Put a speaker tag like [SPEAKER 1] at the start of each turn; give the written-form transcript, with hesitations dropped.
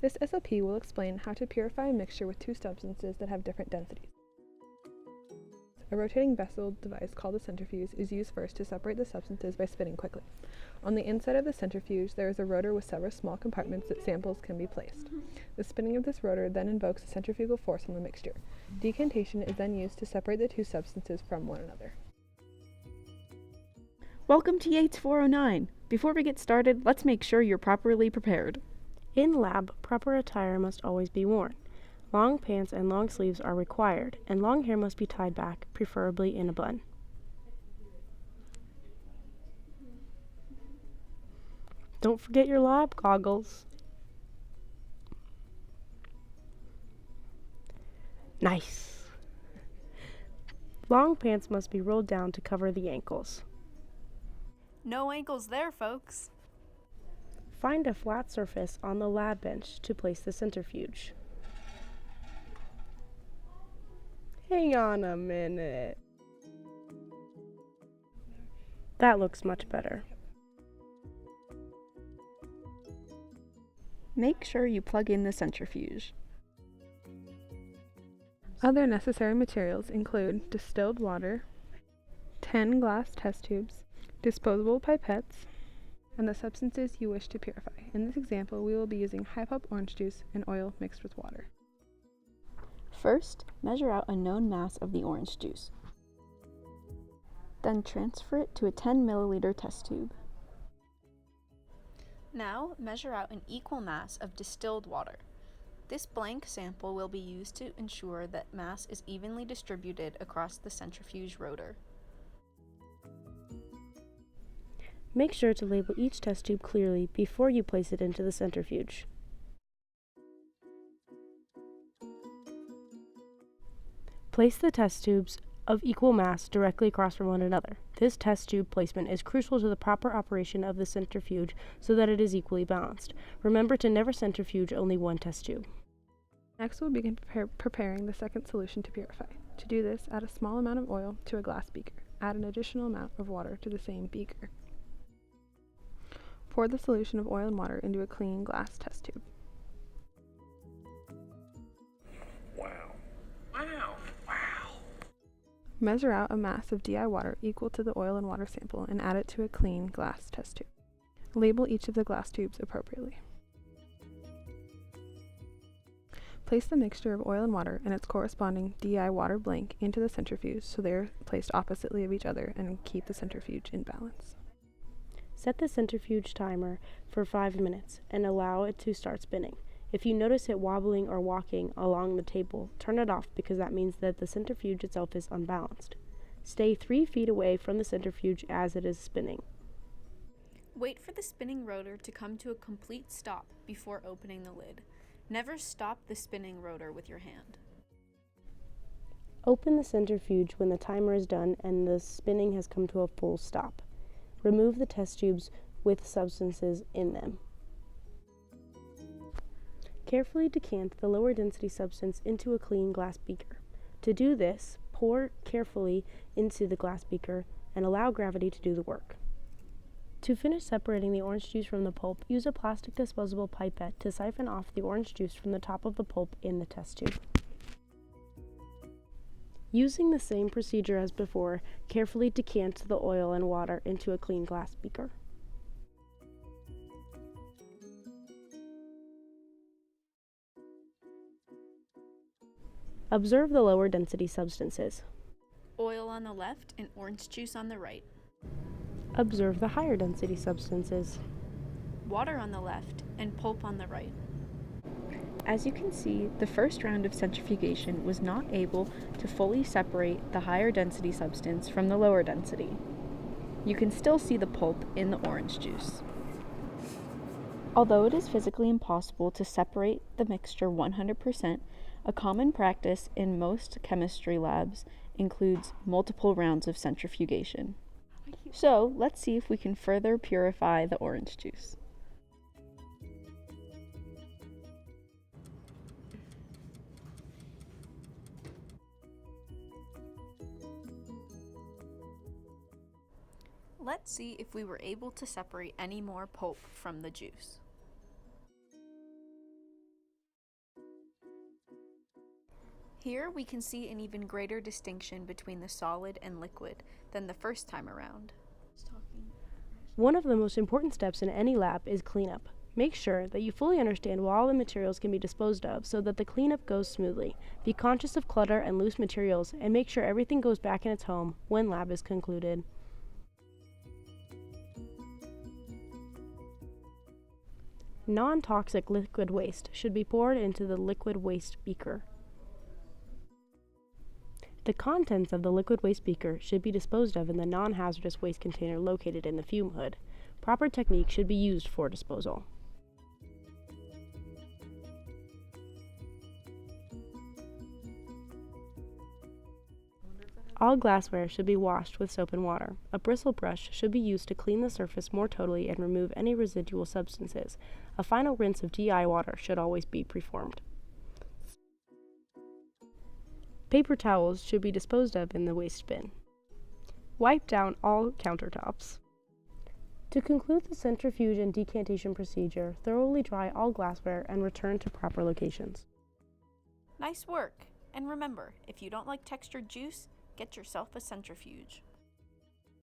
[SPEAKER 1] This SOP will explain how to purify a mixture with two substances that have different densities. A rotating vessel device called a centrifuge is used first to separate the substances by spinning quickly. On the inside of the centrifuge, there is a rotor with several small compartments that samples can be placed. The spinning of this rotor then invokes a centrifugal force on the mixture. Decantation is then used to separate the two substances from one another.
[SPEAKER 2] Welcome to Yates 409. Before we get started, let's make sure you're properly prepared.
[SPEAKER 3] In lab, proper attire must always be worn. Long pants and long sleeves are required, and long hair must be tied back, preferably in a bun. Don't forget your lab goggles. Nice! Long pants must be rolled down to cover the ankles.
[SPEAKER 4] No ankles there, folks.
[SPEAKER 3] Find a flat surface on the lab bench to place the centrifuge. Hang on a minute. That looks much better.
[SPEAKER 2] Make sure you plug in the centrifuge.
[SPEAKER 1] Other necessary materials include distilled water, 10 glass test tubes, disposable pipettes, and the substances you wish to purify. In this example, we will be using high pulp orange juice and oil mixed with water.
[SPEAKER 2] First, measure out a known mass of the orange juice. Then transfer it to a 10 milliliter test tube.
[SPEAKER 4] Now, measure out an equal mass of distilled water. This blank sample will be used to ensure that mass is evenly distributed across the centrifuge rotor.
[SPEAKER 3] Make sure to label each test tube clearly before you place it into the centrifuge. Place the test tubes of equal mass directly across from one another. This test tube placement is crucial to the proper operation of the centrifuge so that it is equally balanced. Remember to never centrifuge only one test tube.
[SPEAKER 1] Next, we'll begin preparing the second solution to purify. To do this, add a small amount of oil to a glass beaker. Add an additional amount of water to the same beaker. Pour the solution of oil and water into a clean glass test tube.
[SPEAKER 5] Wow. Wow. Wow.
[SPEAKER 1] Measure out a mass of DI water equal to the oil and water sample and add it to a clean glass test tube. Label each of the glass tubes appropriately. Place the mixture of oil and water and its corresponding DI water blank into the centrifuge so they are placed oppositely of each other and keep the centrifuge in balance.
[SPEAKER 3] Set the centrifuge timer for 5 minutes and allow it to start spinning. If you notice it wobbling or walking along the table, turn it off because that means that the centrifuge itself is unbalanced. Stay 3 feet away from the centrifuge as it is spinning.
[SPEAKER 4] Wait for the spinning rotor to come to a complete stop before opening the lid. Never stop the spinning rotor with your hand.
[SPEAKER 3] Open the centrifuge when the timer is done and the spinning has come to a full stop. Remove the test tubes with substances in them. Carefully decant the lower density substance into a clean glass beaker. To do this, pour carefully into the glass beaker and allow gravity to do the work. To finish separating the orange juice from the pulp, use a plastic disposable pipette to siphon off the orange juice from the top of the pulp in the test tube. Using the same procedure as before, carefully decant the oil and water into a clean glass beaker. Observe the lower density substances.
[SPEAKER 4] Oil on the left and orange juice on the right.
[SPEAKER 3] Observe the higher density substances.
[SPEAKER 4] Water on the left and pulp on the right.
[SPEAKER 2] As you can see, the first round of centrifugation was not able to fully separate the higher density substance from the lower density. You can still see the pulp in the orange juice. Although it is physically impossible to separate the mixture 100%, a common practice in most chemistry labs includes multiple rounds of centrifugation. So, let's see if we can further purify the orange juice.
[SPEAKER 4] Let's see if we were able to separate any more pulp from the juice. Here we can see an even greater distinction between the solid and liquid than the first time around.
[SPEAKER 3] One of the most important steps in any lab is cleanup. Make sure that you fully understand where all the materials can be disposed of so that the cleanup goes smoothly. Be conscious of clutter and loose materials, and make sure everything goes back in its home when lab is concluded. Non-toxic liquid waste should be poured into the liquid waste beaker. The contents of the liquid waste beaker should be disposed of in the non-hazardous waste container located in the fume hood. Proper technique should be used for disposal. All glassware should be washed with soap and water. A bristle brush should be used to clean the surface more totally and remove any residual substances. A final rinse of DI water should always be performed. Paper towels should be disposed of in the waste bin. Wipe down all countertops. To conclude the centrifuge and decantation procedure, thoroughly dry all glassware and return to proper locations.
[SPEAKER 4] Nice work! And remember, if you don't like textured juice, get yourself a centrifuge.